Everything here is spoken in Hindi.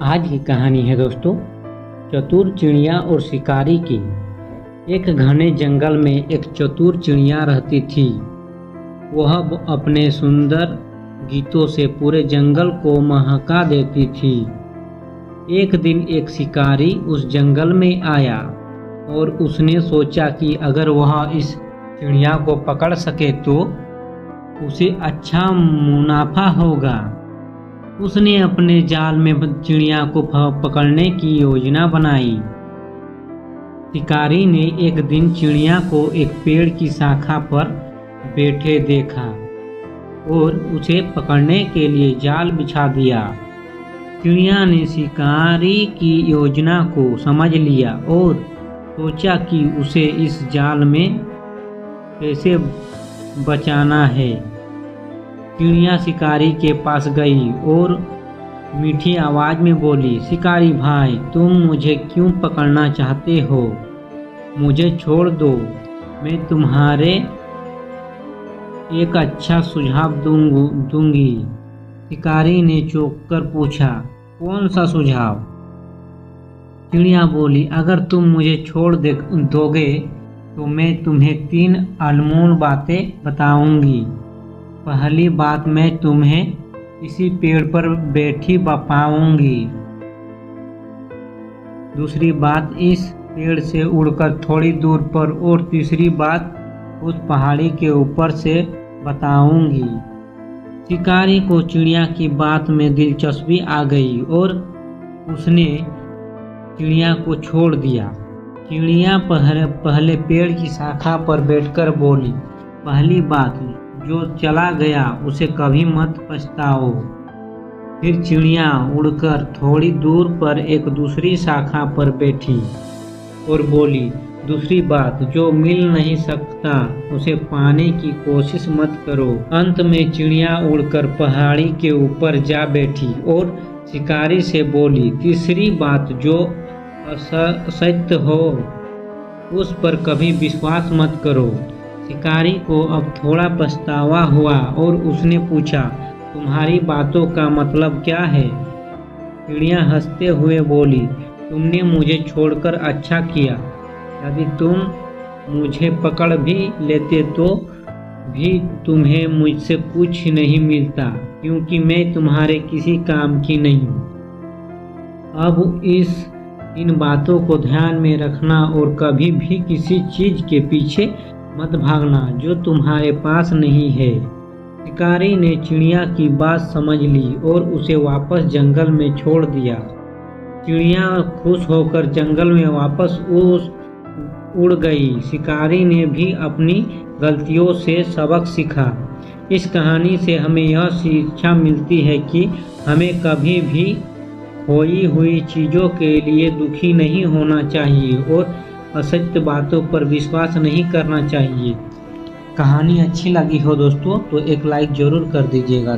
आज की कहानी है दोस्तों चतुर चिड़िया और शिकारी की। एक घने जंगल में एक चतुर चिड़िया रहती थी। वह अपने सुंदर गीतों से पूरे जंगल को महका देती थी। एक दिन एक शिकारी उस जंगल में आया और उसने सोचा कि अगर वह इस चिड़िया को पकड़ सके तो उसे अच्छा मुनाफा होगा। उसने अपने जाल में चिड़िया को पकड़ने की योजना बनाई। शिकारी ने एक दिन चिड़िया को एक पेड़ की शाखा पर बैठे देखा और उसे पकड़ने के लिए जाल बिछा दिया। चिड़िया ने शिकारी की योजना को समझ लिया और सोचा कि उसे इस जाल में कैसे बचाना है। चिड़िया शिकारी के पास गई और मीठी आवाज में बोली, शिकारी भाई, तुम मुझे क्यों पकड़ना चाहते हो? मुझे छोड़ दो, मैं तुम्हारे एक अच्छा सुझाव दूंगी। शिकारी ने चौंक कर पूछा, कौन सा सुझाव? चिड़िया बोली, अगर तुम मुझे छोड़ दोगे तो मैं तुम्हें 3 अनमोल बातें बताऊंगी। पहली बात, मैं तुम्हें इसी पेड़ पर बैठी पाऊंगी। दूसरी बात, इस पेड़ से उड़कर थोड़ी दूर पर, और तीसरी बात, उस पहाड़ी के ऊपर से बताऊंगी। शिकारी को चिड़िया की बात में दिलचस्पी आ गई और उसने चिड़िया को छोड़ दिया। चिड़िया पहले पेड़ की शाखा पर बैठकर बोली, पहली बात, जो चला गया उसे कभी मत पछताओ। फिर चिड़िया उड़कर थोड़ी दूर पर एक दूसरी शाखा पर बैठी और बोली, दूसरी बात, जो मिल नहीं सकता उसे पाने की कोशिश मत करो। अंत में चिड़िया उड़कर पहाड़ी के ऊपर जा बैठी और शिकारी से बोली, तीसरी बात, जो असत्य हो उस पर कभी विश्वास मत करो। शिकारी को अब थोड़ा पछतावा हुआ और उसने पूछा, तुम्हारी बातों का मतलब क्या है? चिड़िया हंसते हुए बोली, तुमने मुझे छोड़कर अच्छा किया। यदि तुम मुझे पकड़ भी लेते तो भी तुम्हें मुझसे कुछ नहीं मिलता, क्योंकि मैं तुम्हारे किसी काम की नहीं। अब इन बातों को ध्यान में रखना और कभी भी किसी चीज के पीछे मत भागना जो तुम्हारे पास नहीं है। शिकारी ने चिड़िया की बात समझ ली और उसे वापस जंगल में छोड़ दिया। चिड़िया खुश होकर जंगल में वापस उड़ गई। शिकारी ने भी अपनी गलतियों से सबक सीखा। इस कहानी से हमें यह शिक्षा मिलती है कि हमें कभी भी खोई हुई चीज़ों के लिए दुखी नहीं होना चाहिए और असत्य बातों पर विश्वास नहीं करना चाहिए। कहानी अच्छी लगी हो दोस्तों तो एक लाइक ज़रूर कर दीजिएगा।